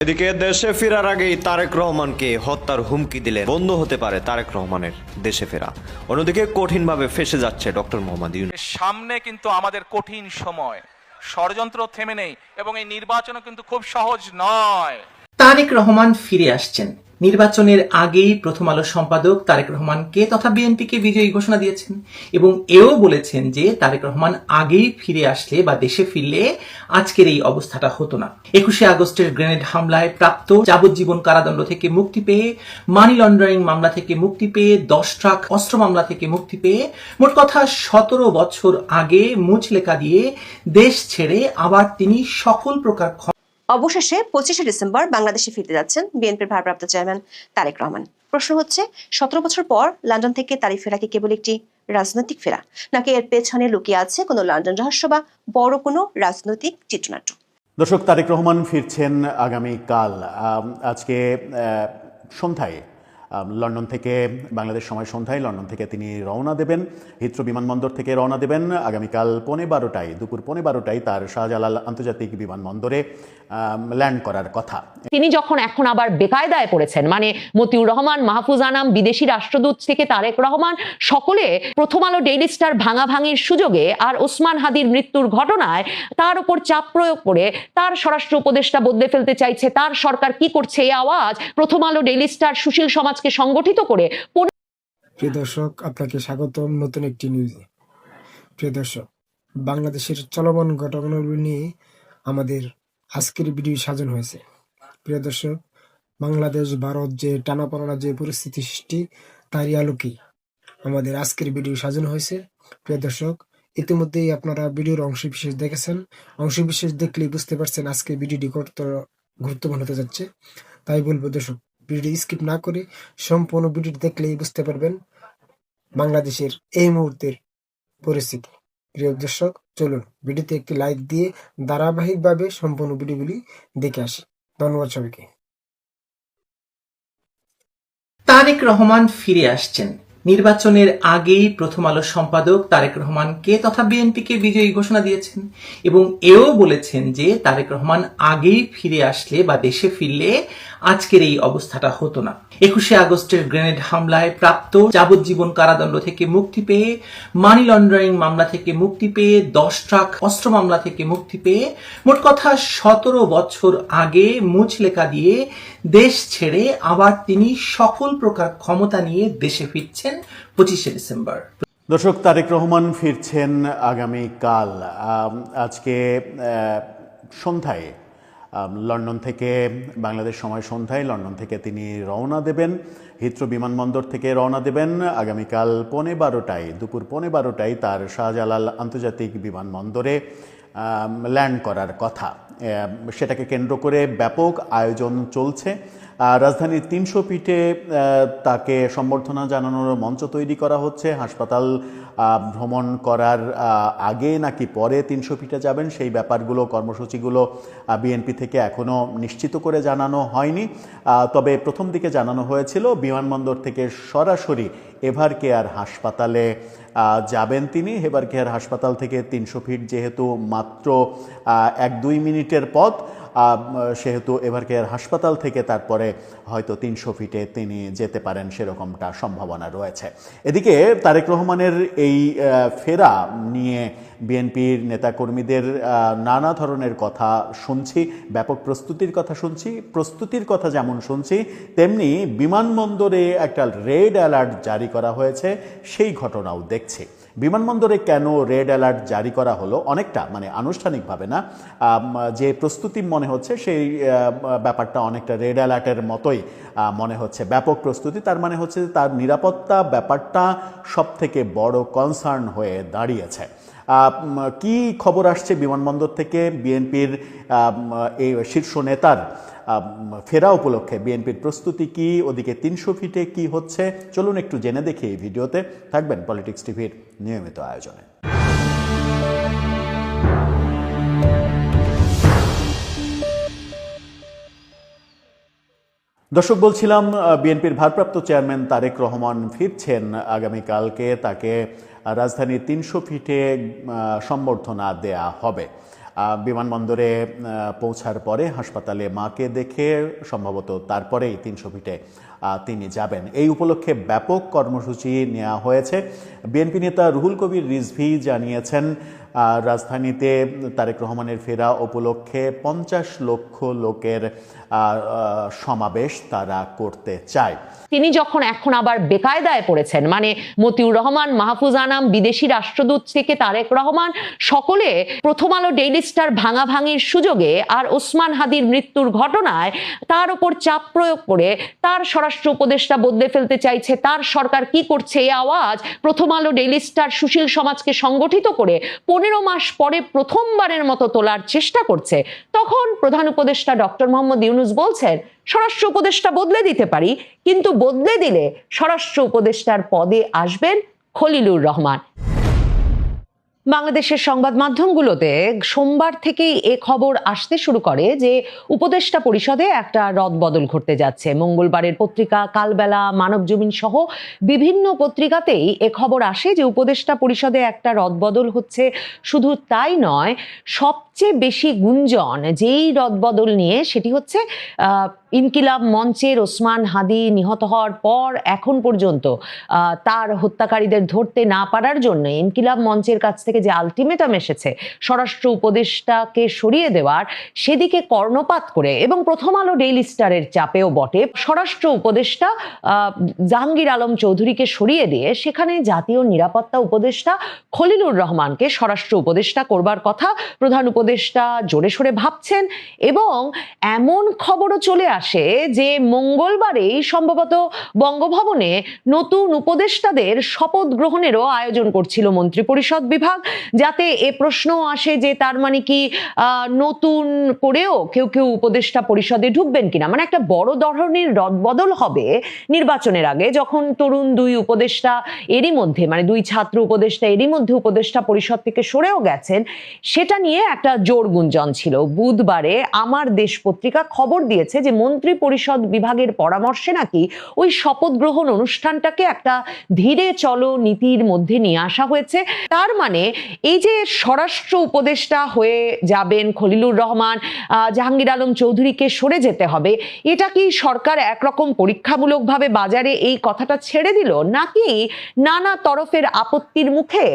এদিকে দেশে ফেরার আগেই তারেক রহমানকে হত্যার হুমকি দিলেন বন্ধ হতে পারে তারেক রহমানের দেশে ফেরা। অন্যদিকে কঠিনভাবে ফেঁসে যাচ্ছে ডক্টর মোহাম্মদ ইউনূস। সামনে কিন্তু আমাদের কঠিন সময়, ষড়যন্ত্র থেমে নেই এবং এই নির্বাচনও কিন্তু খুব সহজ নয়। তারেক রহমান ফিরে আসছেন। নির্বাচনের আগেই প্রথম আলো সম্পাদক তারেক রহমানকে তথা বিএনপিকে বিজয়ী ঘোষণা দিয়েছেন এবং এও বলেছেন যে তারেক রহমান আগেই ফিরে আসলে বা দেশে ফিরলে আজকের এই অবস্থাটা হতো না। 21শে আগস্টের গ্রেনেড হামলায় প্রাপ্ত যাবজ্জীবন কারাদণ্ড থেকে মুক্তি পেয়ে, মানি লন্ডারিং মামলা থেকে মুক্তি পেয়ে, 10 ট্রাক অস্ত্র মামলা থেকে মুক্তি পেয়ে, মোট কথা 17 বছর আগে মুচলেকা দিয়ে দেশ ছেড়ে আবার তিনি সকল প্রকার অবশেষে 25শে ডিসেম্বর বাংলাদেশে ফিরতে যাচ্ছেন বিএনপির ভারপ্রাপ্ত চেয়ারম্যান তারেক রহমান। প্রশ্ন হচ্ছে, 17 বছর পর লন্ডন থেকে তার ফেরা কি কেবল একটি রাজনৈতিক ফেরা, নাকি এর পেছনে লুকিয়ে আছে কোনো লন্ডন রহস্য বা বড় কোনো রাজনৈতিক চিত্রনাট্য? দর্শক, তারেক রহমান ফিরছেন আগামীকাল। আজকে সন্ধ্যায় লন্ডন থেকে, বাংলাদেশ সময় সন্ধ্যায় লন্ডন থেকে তিনি রওনা দেবেন। হিথ্রো বিমানবন্দর থেকে রওনা দেবেন আগামীকাল দুপুর 12টায় তার শাহজালাল আন্তর্জাতিক বিমানবন্দরে ল্যান্ড করার কথা। তিনি যখন এখন আবার বেকায়দায় পড়েছেন, মানে মতিউর রহমান, মাহফুজ আনাম, বিদেশি রাষ্ট্রদূত থেকে তারেক রহমান, সকলে প্রথম আলো ডেইলি স্টার ভাঙাভাঙির সুযোগে আর ওসমান হাদির মৃত্যুর ঘটনায় তার উপর চাপ প্রয়োগ করে তার স্বরাষ্ট্র উপদেষ্টা বদলে ফেলতে চাইছে। তার সরকার কি করছে, এই আওয়াজ প্রথম আলো ডেইলি স্টার সুশীল সমাজকে সংগঠিত করে। প্রিয় দর্শক, আপনাকে স্বাগতম নতুন একটি নিউজে। প্রিয় দর্শক, বাংলাদেশের চলমান ঘটনাগুলো নিয়ে আমাদের আজকের ভিডিও সাজানো হয়েছে। প্রিয় দর্শক, বাংলাদেশ ভারত যে টানাপোড়েন যে পরিস্থিতি সৃষ্টি, তারই আলোকে আমাদের আজকের ভিডিও সাজানো হয়েছে। প্রিয় দর্শক, ইতিমধ্যেই আপনারা ভিডিওর অংশ বিশেষ দেখেছেন। অংশ বিশেষ দেখলেই বুঝতে পারছেন আজকে ভিডিওটি কত গুরুত্বপূর্ণ হতে যাচ্ছে। তাই বলবো দর্শক, ভিডিওটি স্কিপ না করে সম্পূর্ণ ভিডিওটি দেখলেই বুঝতে পারবেন বাংলাদেশের এই মুহূর্তের পরিস্থিতি। প্রিয় দর্শক, চলুন ভিডিওতে একটি লাইক দিয়ে ধারাবাহিকভাবে সম্পূর্ণ ভিডিওগুলি দেখে আসি। ধন্যবাদ সবাইকে। তারেক রহমান ফিরে আসছেন। নির্বাচনের আগেই প্রথম আলো সম্পাদক তারেক রহমানকে তথা বিএনপিকে বিজয়ী ঘোষণা দিয়েছেন এবং এও বলেছেন যে তারেক রহমান আগেই ফিরে আসলে বা দেশে ফিরলে আজকের এই অবস্থাটা হতো না। 21শে আগস্টের গ্রেনেড হামলায় প্রাপ্ত যাবজ্জীবন কারাদণ্ড থেকে মুক্তি পেয়ে, মানি লন্ডারিং মামলা থেকে মুক্তি পেয়ে, 10 ট্রাক অস্ত্র মামলা থেকে মুক্তি পেয়ে, মোট কথা 17 বছর আগে মুচলেকা দিয়ে দেশ ছেড়ে আবার তিনি সকল প্রকার ক্ষমতা নিয়ে দেশে ফিরছেন 25শে ডিসেম্বর। দর্শক, তারেক রহমান ফিরছেন আগামীকাল। আজকে সন্ধ্যায় লন্ডন থেকে, বাংলাদেশ সময় সন্ধ্যায় লন্ডন থেকে তিনি রওনা দেবেন। হিথ্রো বিমানবন্দর থেকে রওনা দেবেন আগামীকাল দুপুর 12টায় তার শাহজালাল আন্তর্জাতিক বিমানবন্দরে ল্যান্ড করার কথা। সেটাকে কেন্দ্র করে ব্যাপক আয়োজন চলছে। রাজধানীর 300 ফিটে তাকে সম্বর্ধনা জানানোর মঞ্চ তৈরি করা হচ্ছে। হাসপাতাল ভ্রমণ করার আগে নাকি পরে 300 ফিটে যাবেন, সেই ব্যাপারগুলো, কর্মসূচিগুলো বিএনপি থেকে এখনও নিশ্চিত করে জানানো হয়নি। তবে প্রথম দিকে জানানো হয়েছিল বিমানবন্দর থেকে সরাসরি এভার কেয়ার হাসপাতালে যাবেন তিনি। এভার কেয়ার হাসপাতাল থেকে 300 ফিট যেহেতু মাত্র 1-2 মিনিটের পথ, সেহেতু এভার কেয়ার হাসপাতাল থেকে তারপরে হয়তো 300 ফিটে তিনি যেতে পারেন, সেরকমটা সম্ভাবনা রয়েছে। এদিকে তারেক রহমানের এই ফেরা নিয়ে বিএনপির নেতাকর্মীদের নানা ধরনের কথা শুনছি, ব্যাপক প্রস্তুতির কথা শুনছি। প্রস্তুতির কথা যেমন শুনছি, তেমনি বিমানবন্দরে একটা রেড অ্যালার্ট জারি করা হয়েছে, সেই ঘটনাও দেখছি। বিমানবন্দরে কেন রেড অ্যালার্ট জারি করা হলো, অনেকটা মানে আনুষ্ঠানিকভাবে না, যে প্রস্তুতি মনে হচ্ছে সেই ব্যাপারটা অনেকটা রেড অ্যালার্টের মতোই মনে হচ্ছে। ব্যাপক প্রস্তুতি, তার মানে হচ্ছে তার নিরাপত্তা ব্যাপারটা সবথেকে বড় কনসার্ন হয়ে দাঁড়িয়েছে। কি খবর আসছে বিমানবন্দর থেকে? বিএনপির এই শীর্ষ নেতার ফেরা উপলক্ষে বিএনপির প্রস্তুতি কি, ওদিকে 300 ফিটে কি হচ্ছে, চলুন একটু জেনে দেখি এই ভিডিওতে। থাকবেন পলিটিক্স টিভির নিয়মিত আয়োজনে। দর্শক, বলছিলাম বিএনপির ভারপ্রাপ্ত চেয়ারম্যান তারেক রহমান ফিরছেন আগামীকালকে। তাকে রাজধানীর 300 ফিটে সম্বর্ধনা দেয়া হবে। বিমানবন্দরে পৌঁছার পরে হাসপাতালে মাকে দেখে সম্ভবত তারপরেই 300 ফিটে তিনি যাবেন। এই উপলক্ষে ব্যাপক কর্মসূচি নেওয়া হয়েছে। বিএনপি নেতা রুহুল কবির রিজভী জানিয়েছেন রাজধানীতে তারেক রহমানের ফেরা উপলক্ষে 50 লক্ষ লোকের সমাবেশ তারা করতে চায়। তিনি যখন এখন আবার বেকায়দায় পড়েছেন, মানে মতিউর রহমান, মাহফুজ আনাম, বিদেশি রাষ্ট্রদূত থেকে তারেক রহমান, সকলে প্রথম আলো ডেইলি স্টার ভাঙাভাঙির সুযোগে আর ওসমান হাদির মৃত্যুর ঘটনায় তার উপর চাপ প্রয়োগ করে তার স্বরাষ্ট্র উপদেষ্টা বদলে ফেলতে চাইছে, তার সরকার কি করছে, এই আওয়াজ প্রথম আলো ডেইলি স্টার সুশীল সমাজকে সংগঠিত করে 15 মাস পরে প্রথমবারের মতো তোলার চেষ্টা করছে। তখন প্রধান উপদেষ্টা ডক্টর মোহাম্মদ ইউনূস বলছেন, স্বরাষ্ট্র উপদেষ্টা বদলে দিতে পারি, কিন্তু বদলে দিলে স্বরাষ্ট্র উপদেষ্টার পদে আসবেন খলিলুর রহমান। বাংলাদেশের সংবাদ মাধ্যমগুলোতে সোমবার থেকেই এ খবর আসতে শুরু করে যে উপদেষ্টা পরিষদে একটা রদবদল ঘটতে যাচ্ছে। মঙ্গলবারের পত্রিকা কালবেলা, মানবজমিন সহ বিভিন্ন পত্রিকাতেই এ খবর আসে যে উপদেষ্টা পরিষদে একটা রদবদল হচ্ছে। শুধু তাই নয়, সবচেয়ে বেশি গুঞ্জন যেই রদবদল নিয়ে, সেটি হচ্ছে ইনকিলাব মঞ্চের ওসমান হাদি নিহত হওয়ার পর এখন পর্যন্ত তার হত্যাকারীদের ধরতে না পারার জন্য ইনকিলাব মঞ্চের কাছ থেকে যে আলটিমেটাম এসেছে স্বরাষ্ট্র উপদেষ্টাকে সরিয়ে দেওয়ার, সেদিকে কর্ণপাত করে এবং প্রথম আলো ডেইলি স্টারের চাপেও বটে স্বরাষ্ট্র উপদেষ্টা জাহাঙ্গীর আলম চৌধুরীকে সরিয়ে দিয়ে সেখানে জাতীয় নিরাপত্তা উপদেষ্টা খলিলুর রহমানকে স্বরাষ্ট্র উপদেষ্টা করবার কথা প্রধান উপদেষ্টা জোরে সোরে ভাবছেন। এবং এমন খবরও চলে আসে যে মঙ্গলবারেই সম্ভবত বঙ্গভবনে নতুন উপদেষ্টাদের শপথ গ্রহণেরও আয়োজন করছিল মন্ত্রিপরিষদ বিভাগ, যাতে এ প্রশ্ন আসে যে তার মানে কি নতুন করেও কেউ কেউ উপদেষ্টা পরিষদে ঢুকবেন কিনা। মানে একটা বড় ধরনের রদবদল হবে নির্বাচনের আগে, যখন তরুণ 2 উপদেষ্টা এরই মধ্যে, মানে 2 ছাত্র উপদেষ্টা এরই মধ্যে উপদেষ্টা পরিষদ থেকে সরেও গেছেন। সেটা নিয়ে একটা জোর গুঞ্জন ছিল। বুধবারে আমার দেশ পত্রিকা খবর দিয়েছে যে মন্ত্রী পরিষদ বিভাগের পরামর্শে নাকি ওই শপথ গ্রহণ অনুষ্ঠানটাকে একটা ধীরে চলো নীতির মধ্যে নিয়ে আসা হয়েছে। তার মানে এই যে স্বরাষ্ট্র উপদেষ্টা হয়ে যাবেন খলিলুর রহমান, জাহাঙ্গীর আলম চৌধুরীকে সরে যেতে হবে, এটা কি সরকার একরকম পরীক্ষামূলকভাবে বাজারে এই কথাটা ছেড়ে দিল, নাকি নানা তরফের আপত্তির মুখে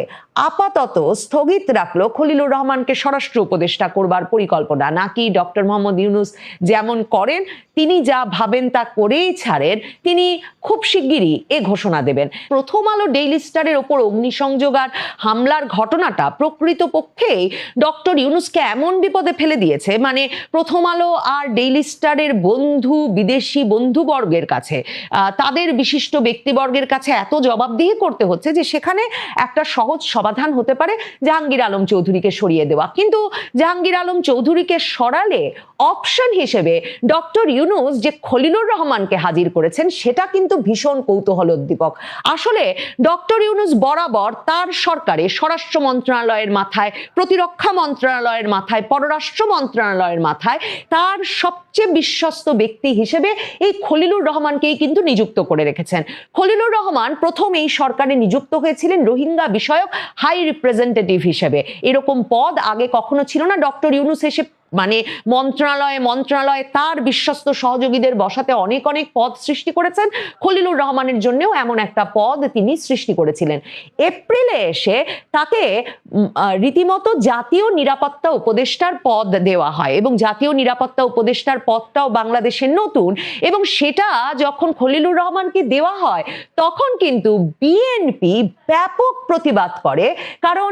আপাতত স্থগিত রাখলো খলিলুর রহমানকে স্বরাষ্ট্র উপদেষ্টা করবার পরিকল্পনা, নাকি ডক্টর মোহাম্মদ ইউনূস যেমন করেন, তিনি যা ভাবেন তা করেই ছাড়েন, তিনি খুব শিগগিরই এ ঘোষণা দেবেন। প্রথম আলো ডেইলি স্টারের ওপর অগ্নিসংযোগ আর হামলার ঘটনাটা প্রকৃতপক্ষেই ডক্টর ইউনূসকে এমন বিপদে ফেলে দিয়েছে, মানে প্রথম আলো আর ডেইলি স্টারের বন্ধু, বিদেশি বন্ধুবর্গের কাছে, তাদের বিশিষ্ট ব্যক্তিবর্গের কাছে এত জবাবদিহি করতে হচ্ছে যে সেখানে একটা সহজ সমাধান হতে পারে জাহাঙ্গীর আলম চৌধুরীকে সরিয়ে দেওয়া। কিন্তু জাহাঙ্গীর আলম চৌধুরীকে সরালে অপশন হিসেবে ডক্টর ইউনূস যে খলিলুর রহমানকে হাজির করেছেন, সেটা কিন্তু ভীষণ কৌতূহলোদ্দীপক। আসলে ডক্টর ইউনূস বরাবর তার সরকারে স্বরাষ্ট্র মন্ত্রণালয়ের মাথায়, প্রতিরক্ষা মন্ত্রণালয়ের মাথায়, পররাষ্ট্র মন্ত্রণালয়ের মাথায় তার সবচেয়ে বিশ্বস্ত ব্যক্তি হিসেবে এই খলিলুর রহমানকেই কিন্তু নিযুক্ত করে রেখেছেন। খলিলুর রহমান প্রথম এই সরকারে নিযুক্ত হয়েছিলেন রোহিঙ্গা বিষয়ক হাই রিপ্রেজেন্টেটিভ হিসেবে। এরকম পদ আগে কখনো ছিল না। ডক্টর ইউনূস এসে মানে মন্ত্রণালয়ে তার বিশ্বস্ত সহযোগীদের বসাতে অনেক অনেক পদ সৃষ্টি করেছেন। খলিলুর রহমানের জন্যও এমন একটা পদ তিনি সৃষ্টি করেছিলেন। এপ্রিলে এসে তাকে রীতিমতো জাতীয় নিরাপত্তা উপদেষ্টার পদ দেওয়া হয়, এবং জাতীয় নিরাপত্তা উপদেষ্টার পদটাও বাংলাদেশের নতুন, এবং সেটা যখন খলিলুর রহমানকে দেওয়া হয় তখন কিন্তু বিএনপি ব্যাপক প্রতিবাদ করে। কারণ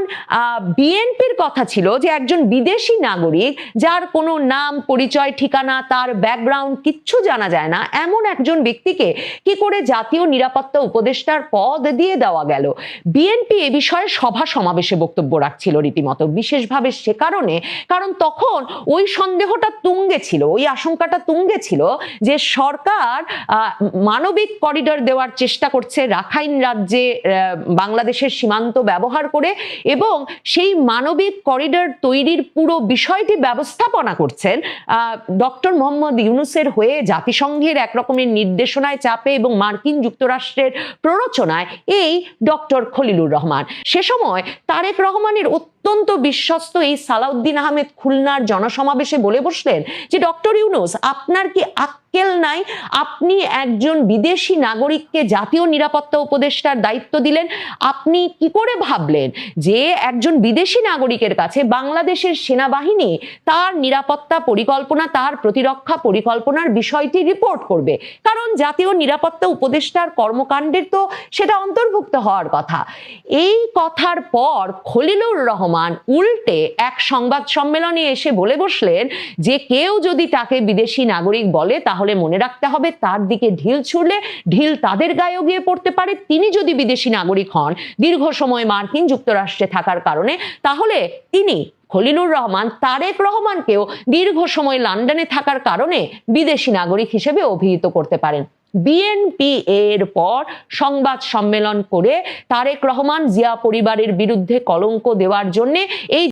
বিএনপির কথা ছিল যে একজন বিদেশি নাগরিক যার কোনো নাম, পরিচয়, ঠিকানা, তার ব্যাকগ্রাউন্ড কিচ্ছু জানা যায় না, এমন একজন ব্যক্তিকে কি করে জাতীয় নিরাপত্তা উপদেষ্টার পদ দিয়ে দেওয়া গেল। বিএনপি এ বিষয়ে সভা সমাবেশে বক্তব্য রাখছিল রীতিমতো, বিশেষভাবে সে কারণ তখন ওই সন্দেহটা তুঙ্গে ছিল, ওই আশঙ্কাটা তুঙ্গে ছিল যে সরকার মানবিক করিডর দেওয়ার চেষ্টা করছে রাখাইন রাজ্যে বাংলাদেশের সীমান্ত ব্যবহার করে, এবং সেই মানবিক করিডর তৈরির পুরো বিষয়টি ব্যবস্থাপনা করছেন ডক্টর মোহাম্মদ ইউনূসের হয়ে জাতিসংঘের একরকমের নির্দেশনায়, চাপে এবং মার্কিন যুক্তরাষ্ট্রের প্ররোচনায় এই ডক্টর খলিলুর রহমান। সে সময় তারেক রহমানের অত্যন্ত বিশ্বস্ত এই সালাউদ্দিন আহমেদ খুলনার জনসমাবেশে বলে বসলেন যে ডক্টর ইউনূস, আপনার কি আক্কেল নাই? আপনি একজন বিদেশি নাগরিককে জাতীয় নিরাপত্তা উপদেষ্টার দায়িত্ব দিলেন। আপনি কি করে ভাবলেন যে একজন বিদেশি নাগরিকের কাছে বাংলাদেশের সেনাবাহিনী তার নিরাপত্তা পরিকল্পনা, তার প্রতিরক্ষা পরিকল্পনার বিষয়টি রিপোর্ট করবে? কারণ জাতীয় নিরাপত্তা উপদেষ্টার কর্মকাণ্ডের তো সেটা অন্তর্ভুক্ত হওয়ার কথা। এই কথার পর খলিলুর রহমান উল্টে এক সংবাদ সম্মেলনে এসে বলে বসলেন যে কেউ যদি তাকে বিদেশি নাগরিক বলে তাহলে মনে রাখতে হবে তার দিকে ঢিল ছুড়লে ঢিল তাদের গায়েও গিয়ে পড়তে পারে। তিনি যদি বিদেশি নাগরিক হন দীর্ঘ সময় মার্কিন যুক্তরাষ্ট্রে থাকার কারণে, তাহলে তিনি খলিলুর রহমান তারেক রহমানকেও দীর্ঘ সময় লন্ডনে থাকার কারণে বিদেশি নাগরিক হিসেবে অভিহিত করতে পারেন। বিএনপি এর পর সংবাদ সম্মেলন করে তারেক রহমান জিয়া পরিবারের বিরুদ্ধে কলঙ্ক দেওয়ার জন্য এই